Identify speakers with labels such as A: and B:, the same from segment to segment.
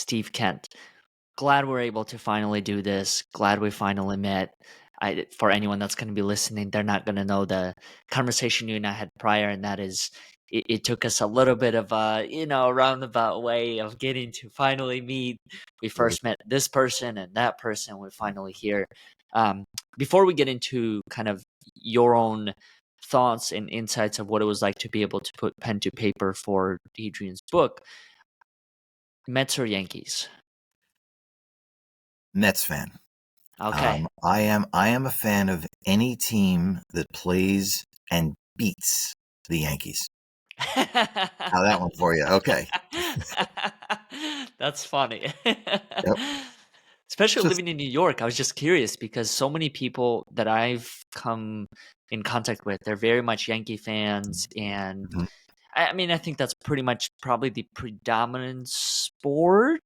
A: Steve Kent. Glad we're able to finally do this. Glad we finally met. For anyone that's going to be listening, they're not going to know the conversation you and I had prior, and that is, it took us a little bit of a, roundabout way of getting to finally meet. We first met this person and that person. We're finally here. Before we get into kind of your own thoughts and insights of what it was like to be able to put pen to paper for Adrian's book, Mets or Yankees?
B: Mets fan.
A: Okay.
B: I am a fan of any team that plays and beats the Yankees. How that one for you? Okay.
A: That's funny.
B: Yep.
A: Especially living in New York, I was just curious because so many people that I've come in contact with, they're very much Yankee fans, and I mean, I think that's pretty much probably the predominant sport,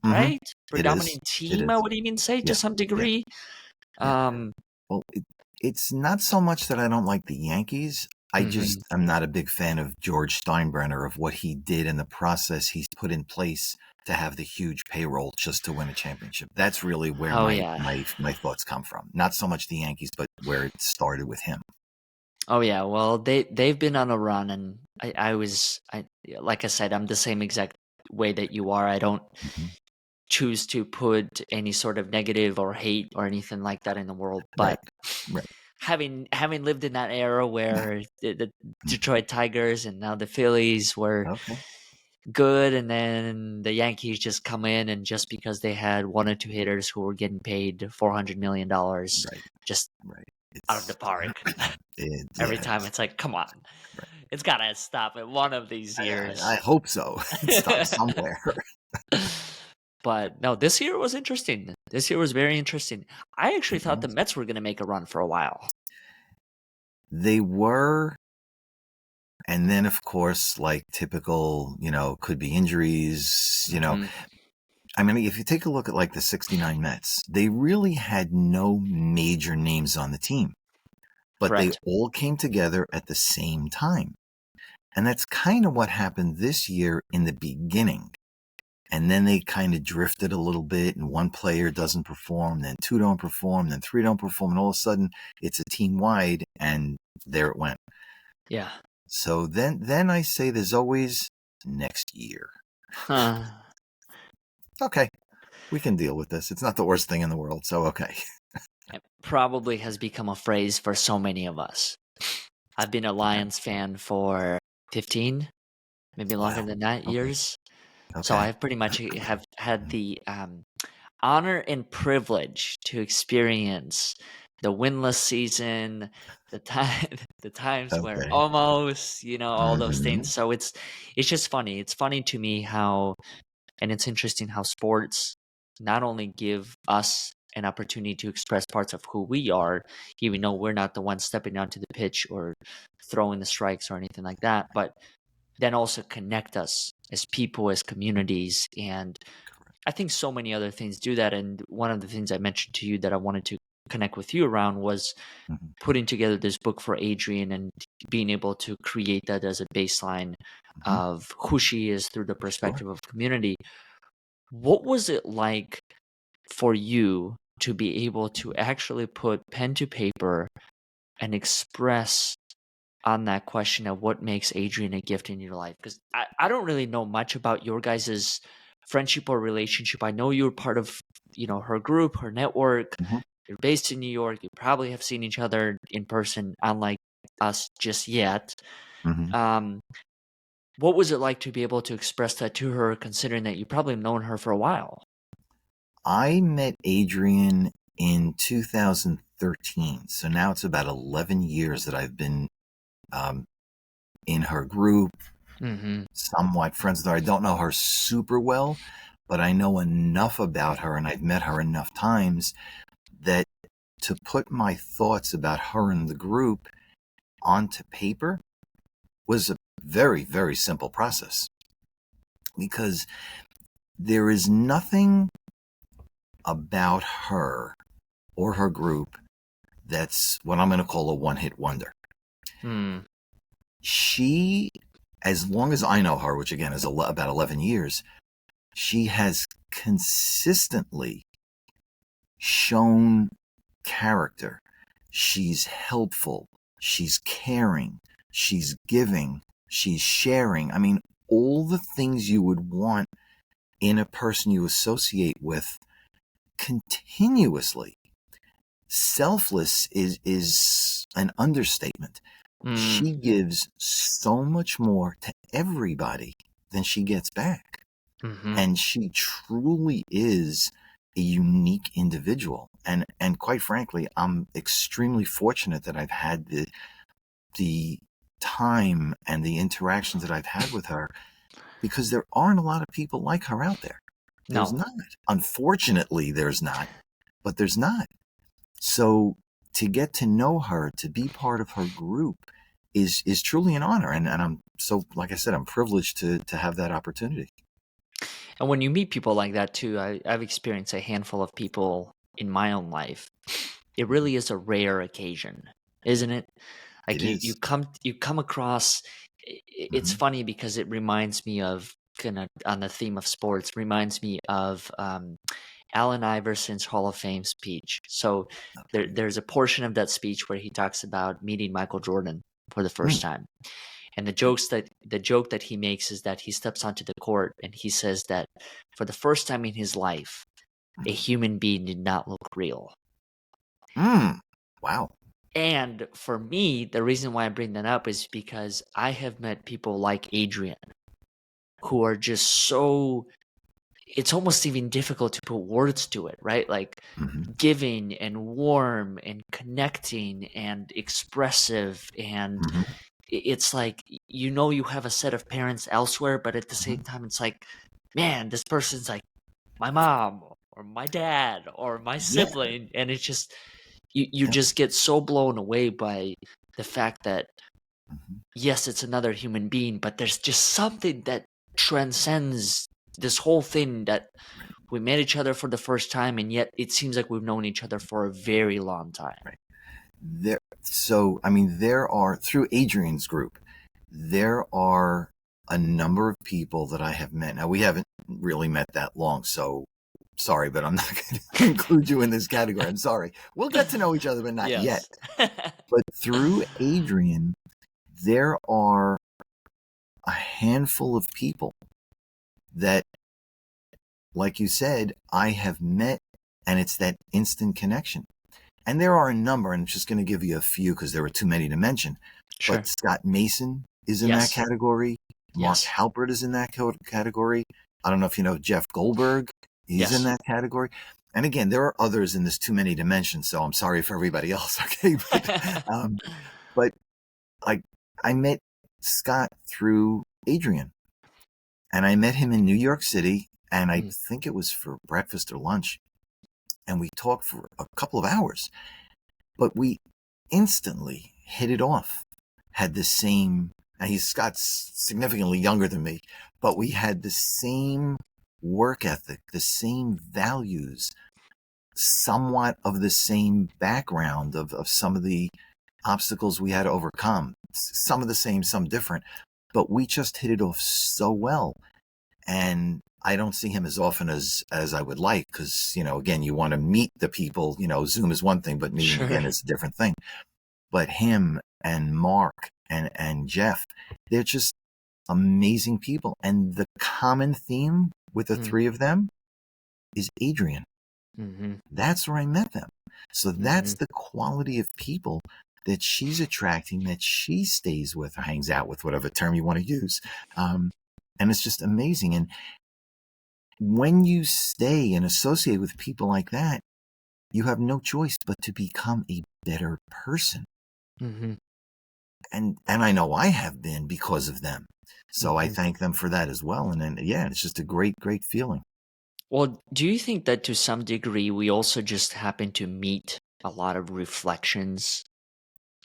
A: right? Predominant team, I would even say, to some degree.
B: Well, it's not so much that I don't like the Yankees. I'm not a big fan of George Steinbrenner, of what he did and the process he's put in place to have the huge payroll just to win a championship. That's really where my thoughts come from. Not so much the Yankees, but where it started with him.
A: Oh yeah, well they've been on a run, and I like I said, I'm the same exact way that you are. I don't choose to put any sort of negative or hate or anything like that in the world, but having lived in that era where the Detroit Tigers and now the Phillies were good, and then the Yankees just come in, and just because they had one or two hitters who were getting paid $400 million, just out of the park. Every time it's like, come on, it's gotta stop at one of these years.
B: I hope so. It stops somewhere.
A: But no, this year was interesting. This year was very interesting. I actually thought the Mets were going to make a run for a while.
B: They were. And then, of course, like typical, could be injuries, I mean, if you take a look at like the 69 Mets, they really had no major names on the team, but they all came together at the same time. And that's kind of what happened this year in the beginning. And then they kind of drifted a little bit, and one player doesn't perform, then two don't perform, then three don't perform, and all of a sudden it's a team wide, and there it went.
A: Yeah.
B: So then I say there's always next year. Okay, we can deal with this. It's not the worst thing in the world, so okay.
A: It probably has become a phrase for so many of us. I've been a Lions fan for 15, maybe longer than that, years. Okay. So I pretty much have had the honor and privilege to experience the winless season, the times where almost, all those things. So it's just funny. It's funny to me how, and it's interesting how sports not only give us an opportunity to express parts of who we are, even though we're not the ones stepping onto the pitch or throwing the strikes or anything like that, but then also connect us as people, as communities. And I think so many other things do that. And one of the things I mentioned to you that I wanted to connect with you around was putting together this book for Adrian and being able to create that as a baseline of who she is through the perspective of community. What was it like for you to be able to actually put pen to paper and express on that question of what makes Adrian a gift in your life? Because I don't really know much about your guys' friendship or relationship. I know you're part of, her group, her network. You're based in New York. You probably have seen each other in person, unlike us just yet. What was it like to be able to express that to her, considering that you probably have known her for a while?
B: I met Adrian in 2013. So now it's about 11 years that I've been in her group, somewhat friends with her. I don't know her super well, but I know enough about her, and I've met her enough times that to put my thoughts about her and the group onto paper was a very, very simple process, because there is nothing about her or her group that's what I'm going to call a one-hit wonder. She, as long as I know her, which again is about 11 years, she has consistently shown character. She's helpful. She's caring. She's giving. She's sharing. I mean, all the things you would want in a person you associate with continuously. Selfless is an understatement. She gives so much more to everybody than she gets back. And she truly is a unique individual. And quite frankly, I'm extremely fortunate that I've had the time and the interactions that I've had with her, because there aren't a lot of people like her out there. There's not. Unfortunately, there's not, but there's not. So to get to know her, to be part of her group is truly an honor. And I'm so, like I said, I'm privileged to have that opportunity.
A: And when you meet people like that too, I've experienced a handful of people in my own life. It really is a rare occasion, isn't it? Like you come across. It's funny because it reminds me of, kind of on the theme of sports, reminds me of Allen Iverson's Hall of Fame speech. So there's a portion of that speech where he talks about meeting Michael Jordan for the first time. And the joke that he makes is that he steps onto the court and he says that for the first time in his life, a human being did not look real.
B: Wow.
A: And for me, the reason why I bring that up is because I have met people like Adrian who are just so, it's almost even difficult to put words to it, right? Like giving and warm and connecting and expressive, and it's like, you have a set of parents elsewhere, but at the same time it's like, man, this person's like my mom or my dad or my sibling. And it's just you just get so blown away by the fact that yes, it's another human being, but there's just something that transcends this whole thing, that we met each other for the first time, and yet it seems like we've known each other for a very long time.
B: So, I mean, there are, through Adrian's group, there are a number of people that I have met. Now, we haven't really met that long, so sorry, but I'm not going to include you in this category. I'm sorry. We'll get to know each other, but not yet. But through Adrian, there are a handful of people that, like you said, I have met, and it's that instant connection. And there are a number, and I'm just going to give you a few because there are too many to mention.
A: Sure.
B: But Scott Mason is in that category. Mark Halpert is in that category. I don't know if you know Jeff Goldberg. He's in that category. And again, there are others in this too many to mention, so I'm sorry for everybody else. Okay, but I met Scott through Adrian, and I met him in New York City, and I think it was for breakfast or lunch, and we talked for a couple of hours, but we instantly hit it off. Had the same, and Scott's significantly younger than me, but we had the same work ethic, the same values, somewhat of the same background of some of the obstacles we had to overcome. Some of the same, some different, but we just hit it off so well. And I don't see him as often as I would like, because, again, you want to meet the people, Zoom is one thing, but meeting again is a different thing. But him and Mark and Jeff, they're just amazing people. And the common theme with the three of them is Adrian. That's where I met them. So that's the quality of people that she's attracting, that she stays with or hangs out with, whatever term you want to use. And it's just amazing. And when you stay and associate with people like that, you have no choice but to become a better person. And I know I have been because of them. So I thank them for that as well. And then, it's just a great, great feeling.
A: Well, do you think that to some degree we also just happen to meet a lot of reflections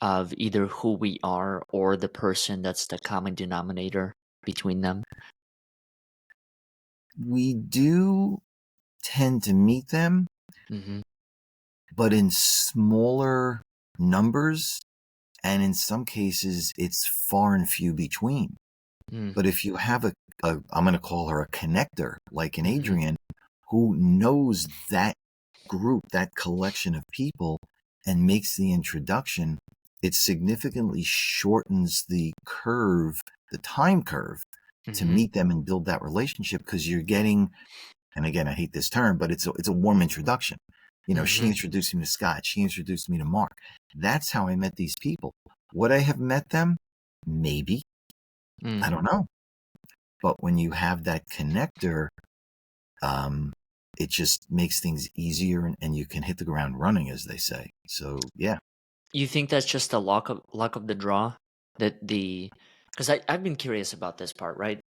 A: of either who we are or the person that's the common denominator between them?
B: We do tend to meet them, but in smaller numbers, and in some cases, it's far and few between.
A: Mm.
B: But if you have I'm going to call her a connector, like an
A: Mhm.
B: Adrian, who knows that group, that collection of people, and makes the introduction, it significantly shortens the curve, the time curve, to
A: Mhm.
B: meet them and build that relationship, because you're getting, and again, I hate this term, but it's a warm introduction. She
A: Mhm.
B: introduced me to Scott. She introduced me to Mark. That's how I met these people. Would I have met them? Maybe. I
A: Mm.
B: don't know. But when you have that connector, um, it just makes things easier, and you can hit the ground running, as they say. So, yeah.
A: You think that's just the luck of the draw? That the because I've been curious about this part, right?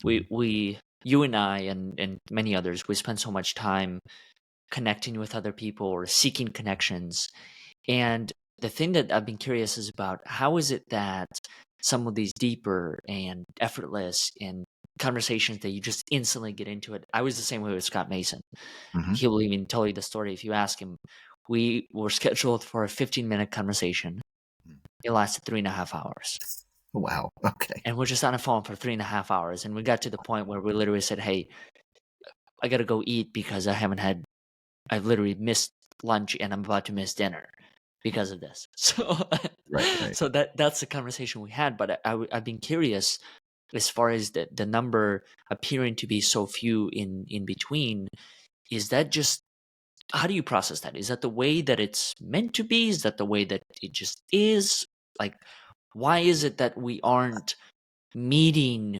B: Mhm.
A: We you and I and many others, we spend so much time connecting with other people or seeking connections. And the thing that I've been curious is about how is it that some of these deeper and effortless and conversations that you just instantly get into it. I was the same way with Scott Mason.
B: Mhm.
A: He'll even tell you the story if you ask him. We were scheduled for a 15-minute conversation. It lasted 3.5 hours.
B: Wow. Okay.
A: And we're just on the phone for 3.5 hours. And we got to the point where we literally said, hey, I got to go eat because I've literally missed lunch and I'm about to miss dinner because of this. So,
B: Right, right.
A: so that's the conversation we had. But I've been curious as far as the number appearing to be so few in between. Is that just how do you process that? Is that the way that it's meant to be? Is that the way that it just is? Like, why is it that we aren't meeting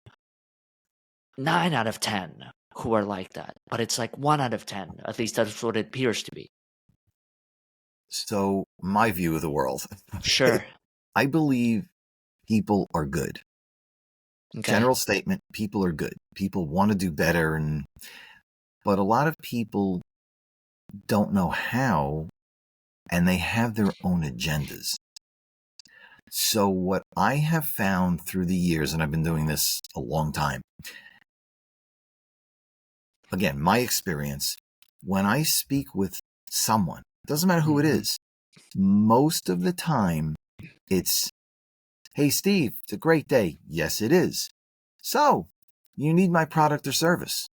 A: 9 out of 10 who are like that, but it's like 1 out of 10? At least that's what it appears to be.
B: So, my view of the world,
A: Sure.
B: I believe people are good.
A: Okay.
B: General statement, people are good. People want to do better, but a lot of people don't know how, and they have their own agendas. So, what I have found through the years, and I've been doing this a long time, again, my experience, when I speak with someone, doesn't matter who it
A: Hmm.
B: is, most of the time it's, hey, Steve, it's a great day. Yes, it is. So, you need my product or service.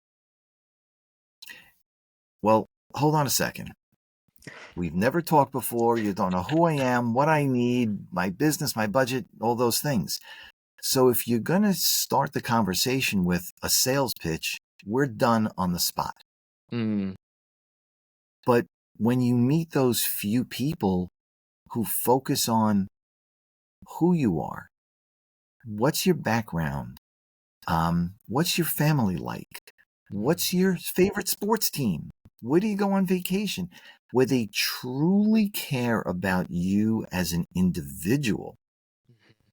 B: Well, hold on a second. We've never talked before. You don't know who I am, what I need, my business, my budget, all those things. So if you're going to start the conversation with a sales pitch, we're done on the spot.
A: Mm.
B: But when you meet those few people who focus on who you are, what's your background, what's your family like, what's your favorite sports team, where do you go on vacation, where they truly care about you as an individual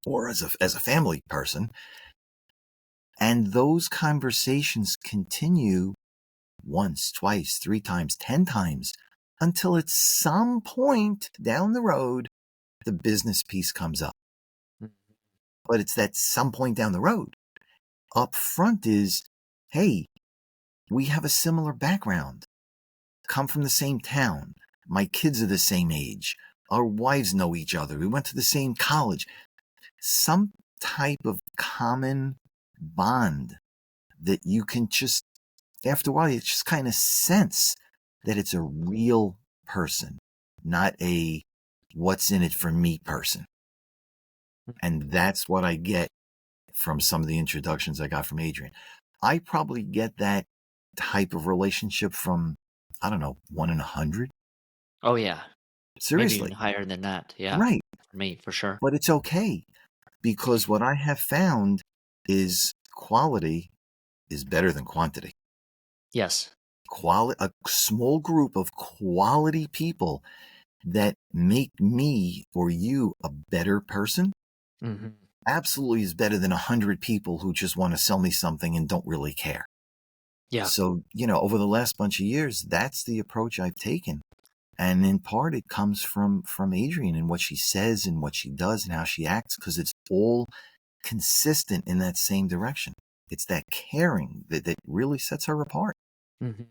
B: or as a family person, and those conversations continue once, twice, 3 times, 10 times, until at some point down the road, the business piece comes up. But it's that some point down the road. Up front is, hey, we have a similar background, come from the same town. My kids are the same age. Our wives know each other. We went to the same college. Some type of common bond that you can just, after a while, you just kind of sense that it's a real person, not a what's in it for me person. And that's what I get from some of the introductions I got from Adrian. I probably get that type of relationship from, I don't know, 1 in 100.
A: Oh yeah. Maybe even
B: Seriously.
A: higher than that. Yeah.
B: Right.
A: For me, for sure.
B: But it's okay, because what I have found is quality is better than quantity.
A: Yes.
B: A small group of quality people that make me or you a better person
A: Hmm.
B: absolutely is better than 100 people who just want to sell me something and don't really care.
A: Yeah.
B: So, over the last bunch of years, that's the approach I've taken. And in part, it comes from Adrian and what she says and what she does and how she acts, because it's all consistent in that same direction. It's that caring that really sets her apart.
A: Hmm.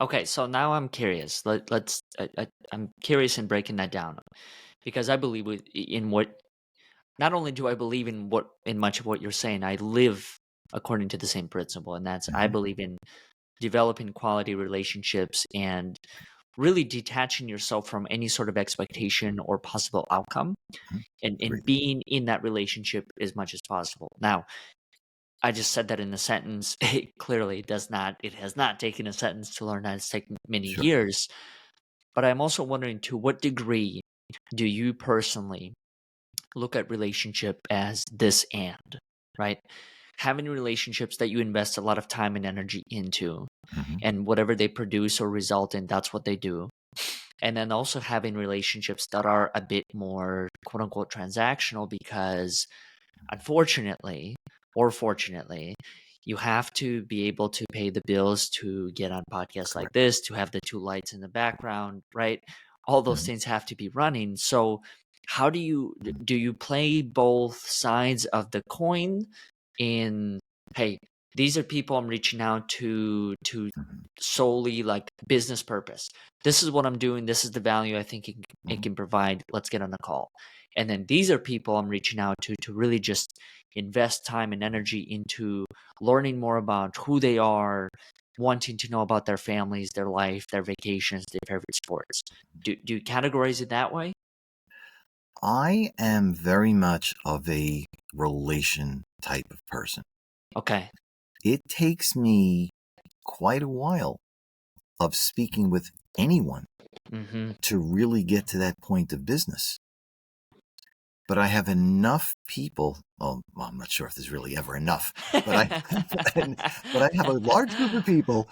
A: Okay, so now I'm curious. I'm curious in breaking that down because I believe in what not only do I believe in much of what you're saying, I live according to the same principle, and that's I
B: Mm-hmm.
A: believe in developing quality relationships and really detaching yourself from any sort of expectation or possible outcome,
B: Mm-hmm.
A: and
B: Great.
A: being in that relationship as much as possible. Now, I just said that in a sentence. It clearly does not, it has not taken a sentence to learn that. It's taken many
B: Sure.
A: years. But I'm also wondering, to what degree do you personally look at relationship as this and, right? Having relationships that you invest a lot of time and energy into,
B: Mm-hmm.
A: and whatever they produce or result in, that's what they do. And then also having relationships that are a bit more quote unquote transactional, because unfortunately or fortunately, you have to be able to pay the bills to get on podcasts like
B: Correct.
A: this, to have the two lights in the background, right? All those
B: Mm-hmm.
A: things have to be running. So, how do you play both sides of the coin in, hey, these are people I'm reaching out to
B: Mm-hmm.
A: solely like business purpose. This is what I'm doing. This is the value I think it
B: Mm-hmm.
A: can provide. Let's get on a call. And then these are people I'm reaching out to really just invest time and energy into learning more about who they are, wanting to know about their families, their life, their vacations, their favorite sports. Do you categorize it that way?
B: I am very much of a relation type of person.
A: Okay.
B: It takes me quite a while of speaking with anyone
A: Mm-hmm.
B: to really get to that point of business. But I have enough people. Well, I'm not sure if there's really ever enough, but but I have a large group of people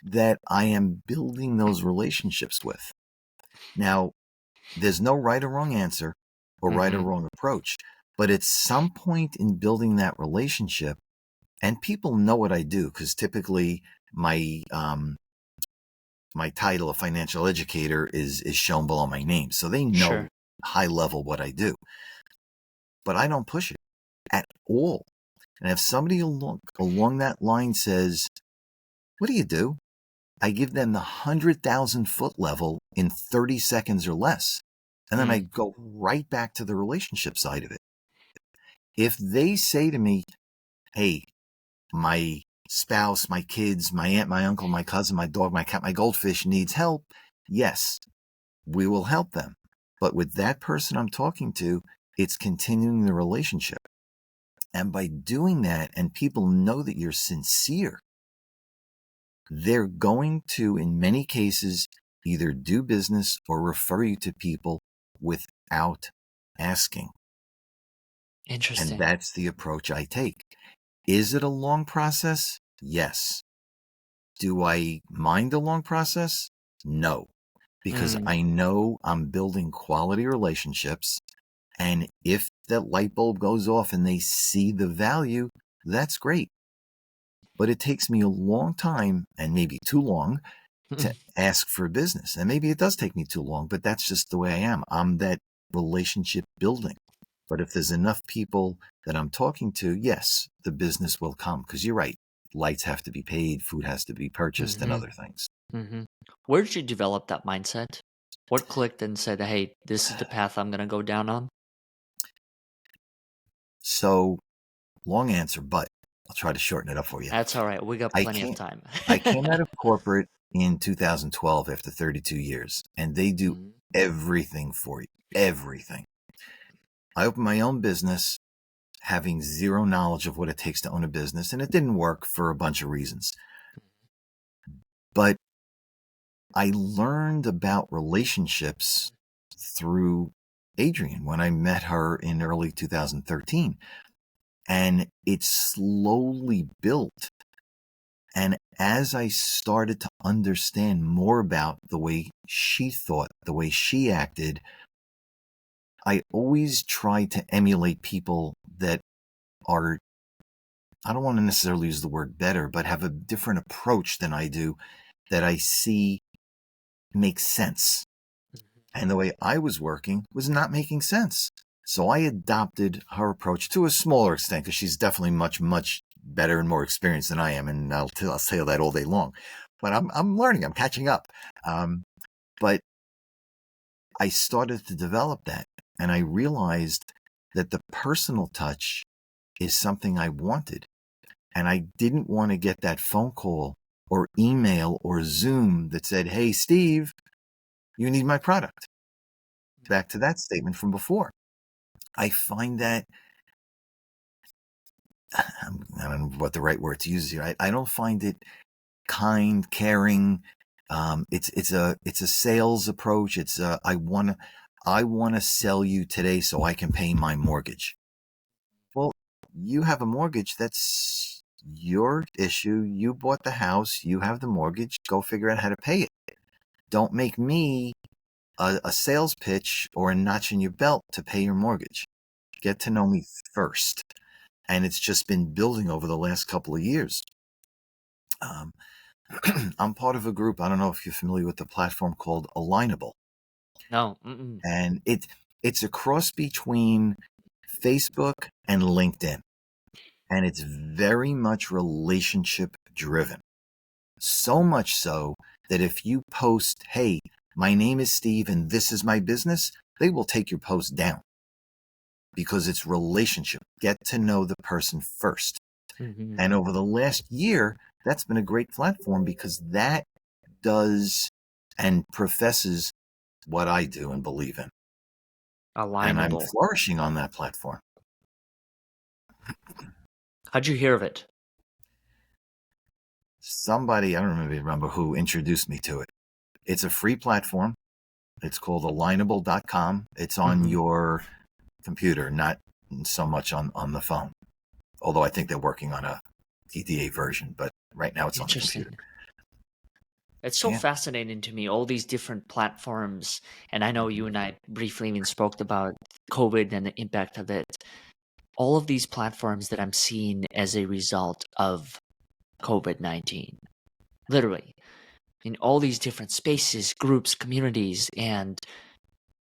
B: that I am building those relationships with. Now, there's no right or wrong answer or right or
A: Mm-hmm.
B: wrong approach, but at some point in building that relationship, and people know what I do because typically my my title of financial educator is shown below my name, so they know
A: Sure.
B: high level what I do. But I don't push it at all. And if somebody along that line says, "What do you do?" I give them the 100,000-foot level in 30 seconds or less. And then I
A: Mm.
B: go right back to the relationship side of it. If they say to me, "Hey, my spouse, my kids, my aunt, my uncle, my cousin, my dog, my cat, my goldfish needs help," yes, we will help them. But with that person I'm talking to, it's continuing the relationship. And by doing that, and people know that you're sincere, they're going to, in many cases, either do business or refer you to people without asking. And
A: Interesting.
B: that's the approach I take. Is it a long process? Yes. Do I mind a long process? No, because
A: Mm.
B: I know I'm building quality relationships. And if that light bulb goes off and they see the value, that's great. But it takes me a long time, and maybe too long, to ask for business. And maybe it does take me too long, but that's just the way I am. I'm that relationship building. But if there's enough people that I'm talking to, yes, the business will come. Because you're right. Lights have to be paid, food has to be purchased, and
A: Mm-hmm.
B: other things.
A: Mm-hmm. Where did you develop that mindset? What clicked and said, "Hey, this is the path I'm gonna go down on"?
B: So, long answer, but I'll try to shorten it up for you.
A: That's all right. We got
B: I
A: plenty of
B: can't.
A: time.
B: I came out of corporate in 2012 after 32 years, and they do
A: Mhm.
B: everything for you. Everything. I opened my own business having zero knowledge of what it takes to own a business, and it didn't work for a bunch of reasons. But I learned about relationships through Adrian when I met her in early 2013. And it slowly built. And as I started to understand more about the way she thought, the way she acted, I always tried to emulate people that are, I don't want to necessarily use the word better, but have a different approach than I do, that I see makes sense. And the way I was working was not making sense. So I adopted her approach to a smaller extent, because she's definitely much, much better and more experienced than I am. And I'll say that all day long. But I'm learning, I'm catching up. But I started to develop that. And I realized that the personal touch is something I wanted. And I didn't want to get that phone call or email or Zoom that said, "Hey, Steve, you need my product." Back to that statement from before. I find that, I don't know what the right word to use here. I don't find it kind, caring. It's a sales approach. It's I want to sell you today so I can pay my mortgage. Well, you have a mortgage. That's your issue. You bought the house. You have the mortgage. Go figure out how to pay it. Don't make me a sales pitch or a notch in your belt to pay your mortgage. Get to know me first. And it's just been building over the last couple of years. I'm part of a group. I don't know if you're familiar with the platform called Alignable.
A: No. Mm-mm.
B: And it's a cross between Facebook and LinkedIn. And it's very much relationship driven. So much so that if you post, "Hey, my name is Steve and this is my business," they will take your post down because it's relationship. Get to know the person first.
A: Mm-hmm.
B: And over the last year, that's been a great platform because that does and professes what I do and believe in. And I'm
A: Alignable.
B: flourishing on that platform.
A: How'd you hear of it?
B: Somebody, I don't remember who introduced me to it. It's a free platform. It's called alignable.com. It's on your computer, not so much on the phone. Although I think they're working on a EDA version, but right now it's on the computer.
A: It's so fascinating to me, all these different platforms. And I know you and I briefly even spoke about COVID and the impact of it. All of these platforms that I'm seeing as a result of COVID-19, literally, in all these different spaces, groups, communities. And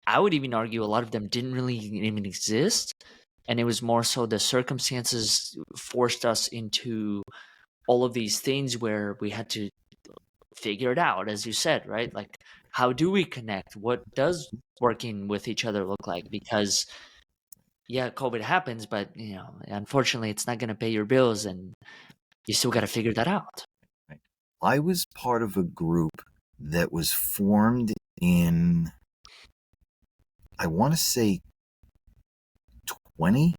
A: I would even argue a lot of them didn't really even exist. And it was more so the circumstances forced us into all of these things where we had to figure it out, as you said, right? Like, how do we connect? What does working with each other look like? Because, yeah, COVID happens, but, unfortunately, it's not going to pay your bills, and you still got to figure that out.
B: I was part of a group that was formed in, I want to say 20.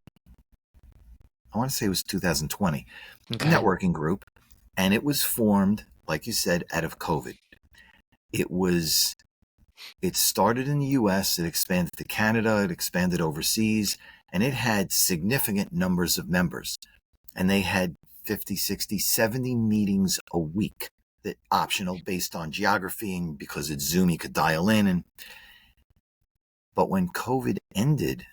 B: I want to say it was 2020.
A: Okay.
B: Networking group. And it was formed, like you said, out of COVID. It started in the US, it expanded to Canada, it expanded overseas, and it had significant numbers of members. And they had 50, 60, 70 meetings a week, that optional based on geography, and because it's Zoom, you could dial in. But when COVID ended,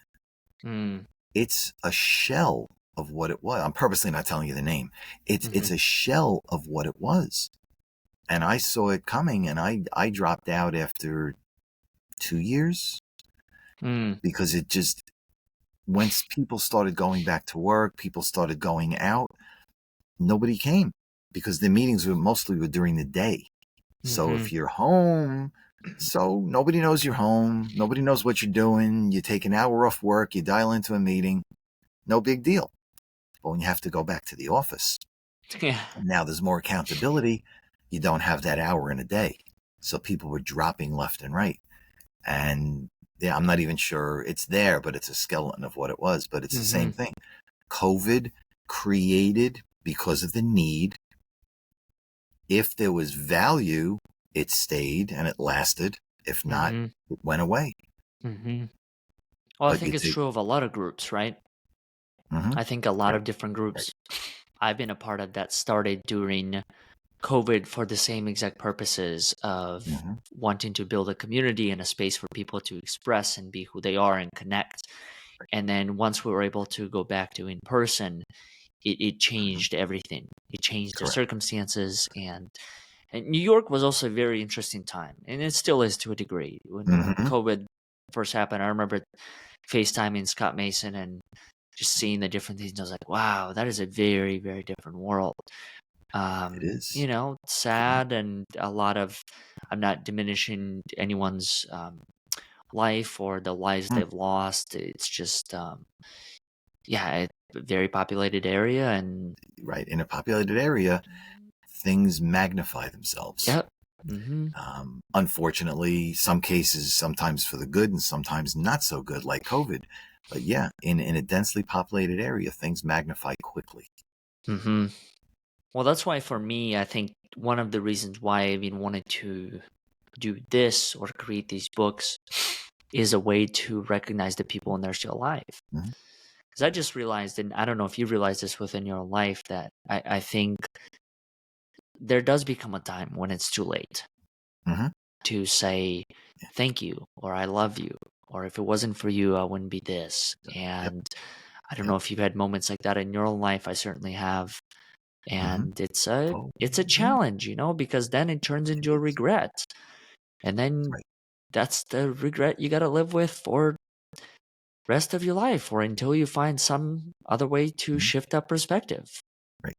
B: it's a shell of what it was. I'm purposely not telling you the name. It's a shell of what it was. And I saw it coming, and I dropped out after 2 years because it just, once people started going back to work, people started going out, nobody came because the meetings were during the day. So if you're home, so nobody knows you're home. Nobody knows what you're doing. You take an hour off work, you dial into a meeting, no big deal. But when you have to go back to the office, now there's more accountability. You don't have that hour in a day. So people were dropping left and right. And yeah, I'm not even sure it's there, but it's a skeleton of what it was. But it's the same thing. COVID created, because of the need, if there was value, it stayed and it lasted. If not, it went away.
A: Well, I think it's true of a lot of groups, right? I think a lot of different groups I've been a part of that started during COVID for the same exact purposes of wanting to build a community and a space for people to express and be who they are and connect. And then once we were able to go back to in person, it changed everything. It changed the circumstances, and New York was also a very interesting time, and it still is to a degree. When COVID first happened, I remember FaceTiming Scott Mason and just seeing the different things. I was like, wow, that is a very, very different world.
B: It is.
A: Sad, and a lot of, I'm not diminishing anyone's life or the lives they've lost. It's just, yeah, a very populated area, and
B: right, in a populated area, things magnify themselves.
A: yep. Mm-hmm.
B: Unfortunately, some cases, sometimes for the good and sometimes not so good, like COVID. But yeah, in a densely populated area, things magnify quickly.
A: Mm-hmm. Well, that's why for me, I think one of the reasons why I even wanted to do this or create these books is a way to recognize the people when they're still alive.
B: Mm-hmm.
A: Because I just realized, and I don't know if you realize this within your life, that I think there does become a time when it's too late
B: Mm-hmm.
A: to say thank you or I love you, or if it wasn't for you, I wouldn't be this.
B: Yep.
A: And I don't
B: Yep.
A: know if you've had moments like that in your own life. I certainly have.
B: Mm-hmm.
A: And it's
B: Oh,
A: a
B: yeah,
A: challenge, because then it turns
B: it
A: into a
B: is.
A: regret. And then
B: Right.
A: that's the regret you got to live with for rest of your life or until you find some other way to
B: Mm-hmm.
A: shift that perspective.
B: Right.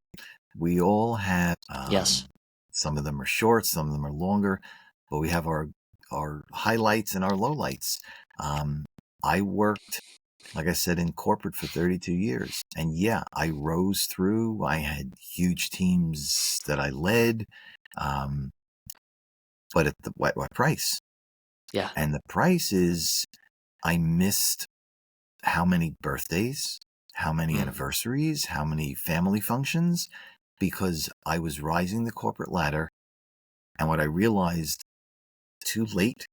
B: We all have,
A: Yes.
B: some of them are short, some of them are longer, but we have our highlights and our lowlights. I worked, like I said, in corporate for 32 years. And yeah, I rose through. I had huge teams that I led, but at what price?
A: Yeah.
B: And the price is I missed how many birthdays, how many
A: Mm.
B: anniversaries, how many family functions, because I was rising the corporate ladder. And what I realized too late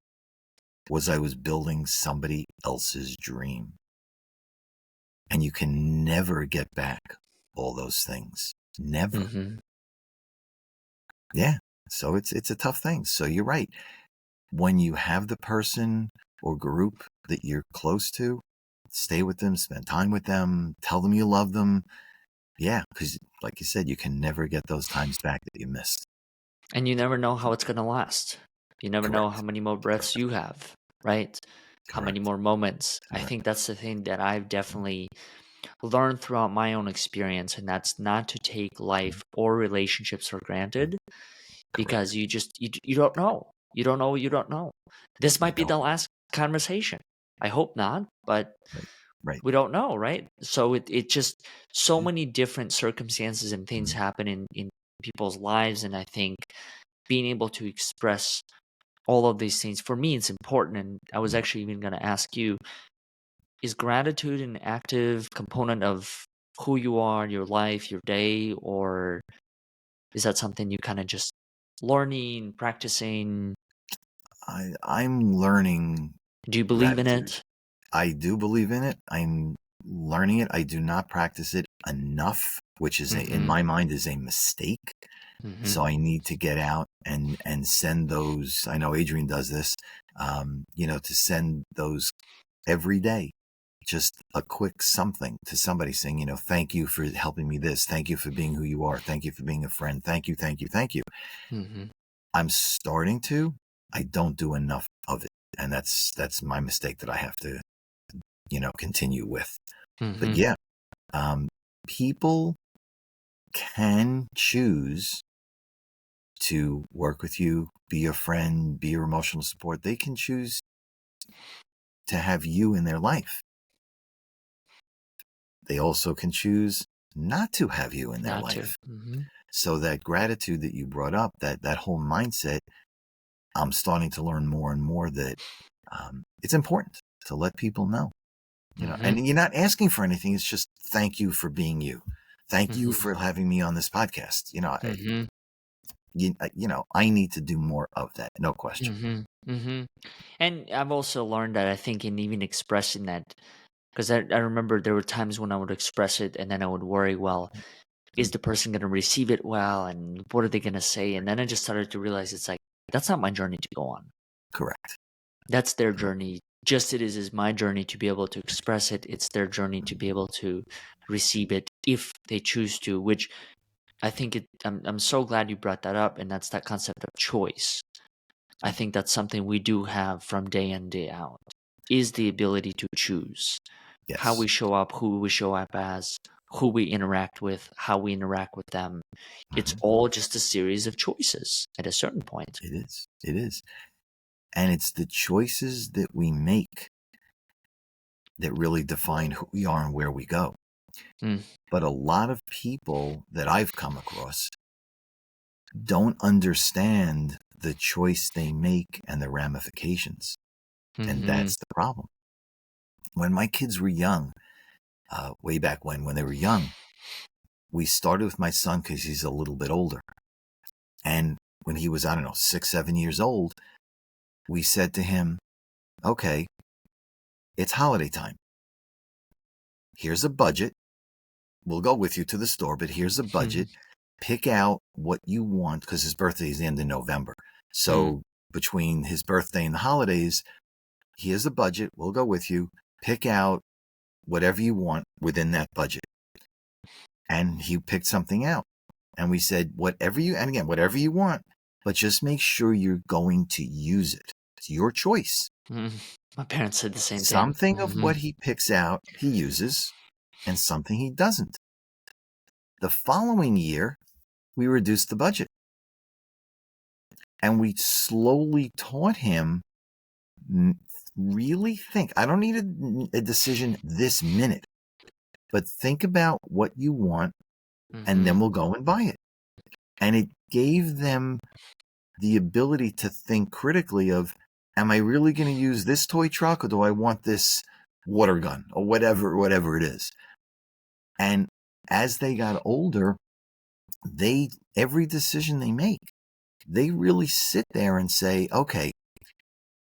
B: was I was building somebody else's dream. And you can never get back all those things. Never.
A: Mm-hmm.
B: Yeah. So it's a tough thing. So you're right. When you have the person or group that you're close to, stay with them, spend time with them, tell them you love them. Yeah, because like you said, you can never get those times back that you missed.
A: And you never know how it's going to last. You never know how
B: Correct.
A: many more breaths you have, right? How many
B: Correct.
A: more moments. I
B: Correct.
A: think that's the thing that I've definitely learned throughout my own experience, and that's not to take life or relationships for granted, because
B: Correct.
A: you don't know. You don't know. You don't know. This
B: You
A: might be
B: don't.
A: the last conversation. I hope not, but
B: Right. Right.
A: we don't know, right? So it just so
B: Yeah.
A: many different circumstances and things
B: Mhm.
A: happen in people's lives, and I think being able to express all of these things for me, it's important. And I was
B: Mhm.
A: actually even going to ask you, is gratitude an active component of who you are, your life, your day, or is that something you kind of just learning, practicing?
B: I'm learning
A: Do you believe in
B: gratitude.
A: it?
B: I do believe in it. I'm learning it. I do not practice it enough, which is in
A: Mm-hmm.
B: my mind is a mistake.
A: Mm-hmm.
B: So I need to get out and send those. I know Adrian does this. To send those every day, just a quick something to somebody saying, thank you for helping me this. Thank you for being who you are. Thank you for being a friend. Thank you. Thank you. Thank you.
A: Mm-hmm.
B: I'm starting to. I don't do enough of it, and that's my mistake that I have to continue with. But
A: Mm-hmm.
B: yeah, um, people can choose to work with you, be your friend, be your emotional support. They can choose to have you in their life. They also can choose not to have you in their
A: Not to.
B: life.
A: Mm-hmm.
B: So that gratitude that you brought up, that whole mindset, I'm starting to learn more and more that it's important to let people know.
A: Mm-hmm.
B: And you're not asking for anything. It's just thank you for being you. Thank you
A: Mm-hmm.
B: for having me on this podcast.
A: Mm-hmm.
B: I need to do more of that. No question.
A: Mm-hmm. Mm-hmm. And I've also learned that I think in even expressing that, because I remember there were times when I would express it and then I would worry, well, is
B: Mhm.
A: the person going to receive it well? And what are they going to say? And then I just started to realize it's like, that's not my journey to go on.
B: Correct.
A: That's their
B: Correct.
A: journey. Just it is my journey to be able to express it. It's their journey to be
B: Mhm.
A: able to receive it if they choose to, which I think I'm so glad you brought that up. And that's that concept of choice. I
B: Yep.
A: think that's something we do have from day in, day out, is the ability to choose how
B: Yes.
A: we show up, who we show up as, who we interact with, how we interact with them. It's
B: Mhm.
A: all just a series of choices at a certain point.
B: It is. It is. And it's the choices that we make that really define who we are and where we go.
A: Mm.
B: But a lot of people that I've come across don't understand the choice they make and the ramifications.
A: Mm-hmm.
B: And that's the problem. When my kids were young, way back when they were young, we started with my son because he's a little bit older. And when he was, 6, 7 years old, we said to him, okay, it's holiday time. Here's a budget. We'll go with you to the store, but here's a budget. Pick out what you want, because his birthday is the end of November. So between his birthday and the holidays, here's a budget. We'll go with you. Pick out whatever you want within that budget. And he picked something out. And we said, whatever you want, but just make sure you're going to use it. It's your choice.
A: My parents said the same thing.
B: Something of what he picks out, he uses, and something he doesn't. The following year, we reduced the budget. And we slowly taught him, really think. I don't need a decision this minute, but think about what you want, and then we'll go and buy it. And it gave them the ability to think critically of, am I really going to use this toy truck, or do I want this water gun, or whatever it is? And as they got older, every decision they make, they really sit there and say, okay,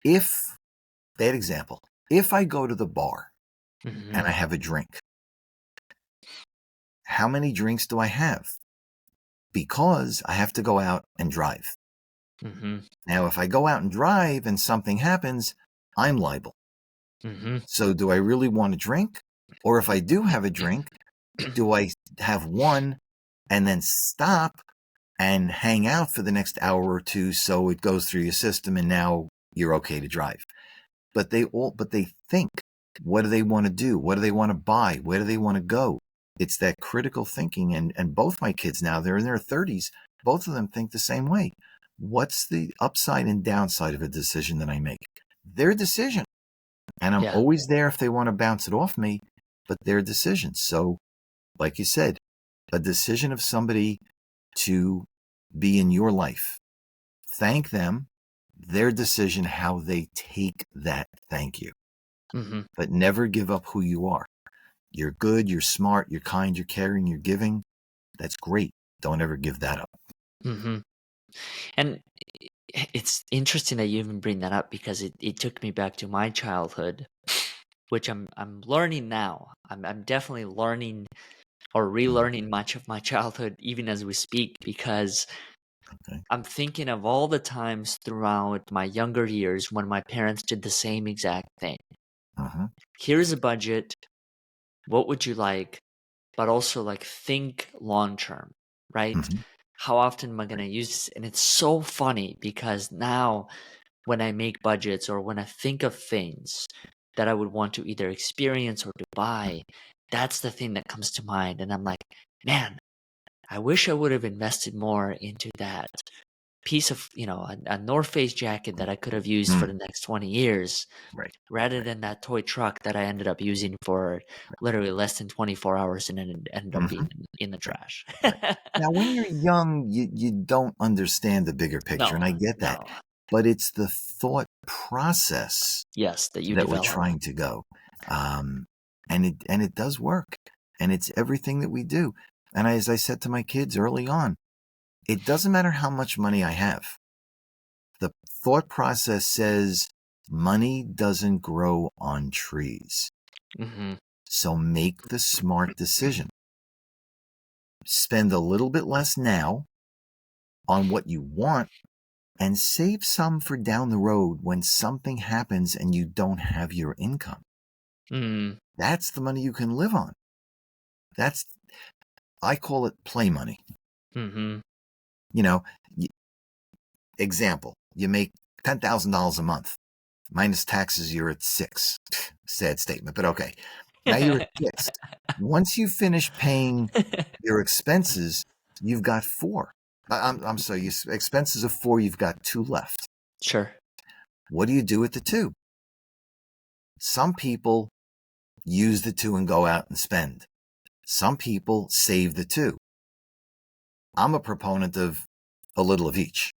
B: bad example, if I go to the bar and I have a drink, how many drinks do I have? Because I have to go out and drive. Now, if I go out and drive and something happens, I'm liable. So do I really want a drink? Or if I do have a drink, do I have one and then stop and hang out for the next hour or two so it goes through your system and now you're okay to drive? But they think, what do they want to do? What do they want to buy? Where do they want to go? It's that critical thinking. And both my kids now, they're in their 30s. Both of them think the same way. What's the upside and downside of a decision that I make? Their decision. And I'm always there if they want to bounce it off me, but their decision. So, like you said, a decision of somebody to be in your life. Thank them, their decision, how they take that thank you. But never give up who you are. You're good, you're smart, you're kind, you're caring, you're giving. That's great. Don't ever give that up.
A: And it's interesting that you even bring that up, because it took me back to my childhood, which I'm learning now. I'm definitely learning or relearning much of my childhood even as we speak, because I'm thinking of all the times throughout my younger years when my parents did the same exact thing. Here's a budget. What would you like? But also, like, think long term, right? How often am I going to use this? And it's so funny, because now when I make budgets or when I think of things that I would want to either experience or to buy, that's the thing that comes to mind. And I'm like, man, I wish I would have invested more into that piece of, a North Face jacket that I could have used for the next 20 years, rather than that toy truck that I ended up using for literally less than 24 hours and then it ended up being in the trash.
B: Now, when you're young, you don't understand the bigger picture, and I get that.
A: No.
B: But it's the thought process
A: that
B: we're trying to go. And it does work. And it's everything that we do. And as I said to my kids early on, it doesn't matter how much money I have. The thought process says money doesn't grow on trees. So make the smart decision. Spend a little bit less now on what you want, and save some for down the road when something happens and you don't have your income. That's the money you can live on. I call it play money. Example, you make $10,000 a month. Minus taxes, you're at 6. Sad statement, but okay. Now you're at 6. Once you finish paying your expenses, you've got 4. I'm sorry, your expenses of 4, you've got 2 left.
A: Sure.
B: what do you do with the 2? Some people use the 2 and go out and spend. Some people save the 2. I'm a proponent of a little of each.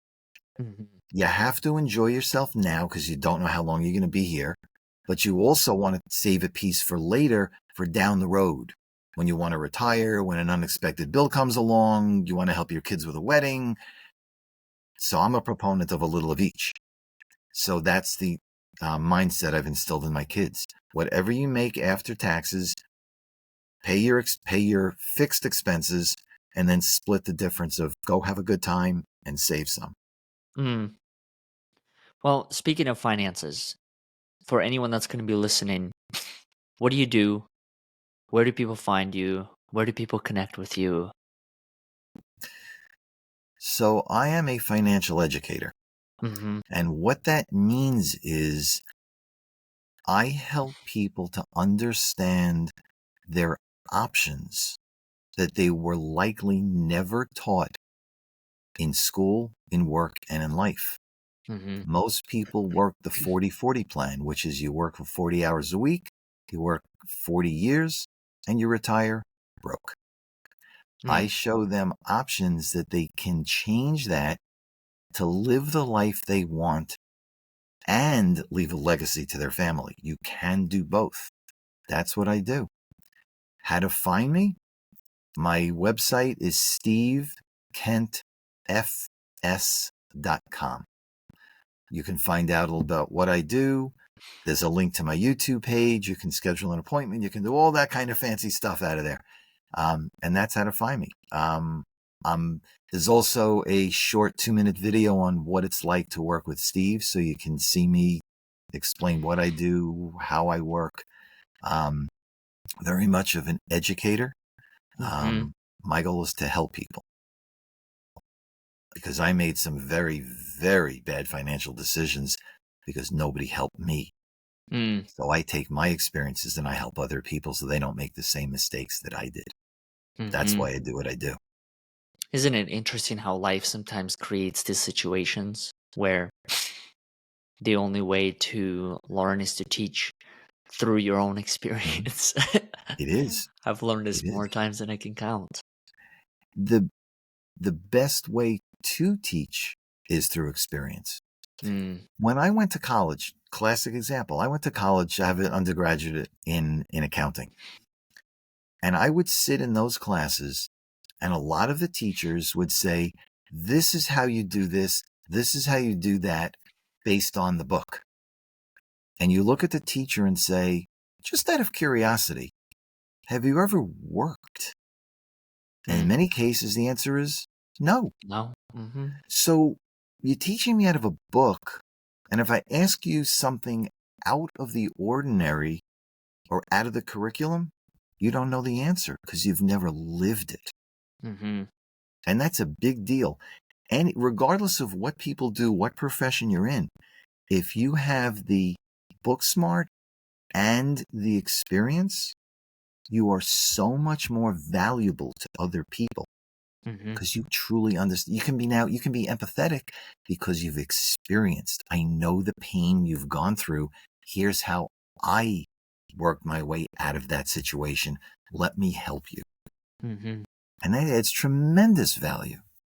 A: Mm-hmm.
B: You have to enjoy yourself now because you don't know how long you're going to be here. But you also want to save a piece for later, for down the road. When you want to retire, when an unexpected bill comes along, you want to help your kids with a wedding. So I'm a proponent of a little of each. So that's the mindset I've instilled in my kids. Whatever you make after taxes, pay your fixed expenses, and then split the difference of go have a good time and save some.
A: Mm. Well, speaking of finances, for anyone that's going to be listening, what do you do? Where do people find you? Where do people connect with you?
B: So I am a financial educator.
A: Mm-hmm.
B: And what that means is I help people to understand their options that they were likely never taught in school, in work, and in life.
A: Mm-hmm.
B: Most people work the 40-40 plan, which is you work for 40 hours a week, you work 40 years, and you retire broke. I show them options that they can change that to live the life they want and leave a legacy to their family. You can do both. That's what I do. How to find me? My website is stevekentfs.com. You can find out a little about what I do. There's a link to my YouTube page. You can schedule an appointment. You can do all that kind of fancy stuff out of there. And that's how to find me. There's also a short 2-minute video on what it's like to work with Steve, so you can see me explain what I do, how I work. Very much of an educator.
A: Mm-hmm.
B: My goal is to help people because I made some very, very bad financial decisions because nobody helped me.
A: Mm.
B: So I take my experiences and I help other people so they don't make the same mistakes that I did. That's
A: Mm-hmm.
B: why I do what I do.
A: Isn't it interesting how life sometimes creates these situations where the only way to learn is to teach through your own experience?
B: It is.
A: I've learned
B: It
A: this more
B: is.
A: times than I can count.
B: The best way to teach is through experience.
A: Mm.
B: When I went to college, classic example, I went to college, I have an undergraduate in accounting. And I would sit in those classes and a lot of the teachers would say, this is how you do this. This is how you do that based on the book. And you look at the teacher and say, just out of curiosity, have you ever worked? And in many cases, the answer is no.
A: No. Mm-hmm.
B: So you're teaching me out of a book. And if I ask you something out of the ordinary or out of the curriculum, you don't know the answer because you've never lived it.
A: Mm-hmm.
B: And that's a big deal. And regardless of what people do, what profession you're in, if you have the book smart and the experience, you are so much more valuable to other people
A: Mm-hmm.
B: because you truly understand. You can be empathetic because you've experienced. I know the pain you've gone through. Here's how I worked my way out of that situation. Let me help you.
A: Mm-hmm.
B: And that adds tremendous value.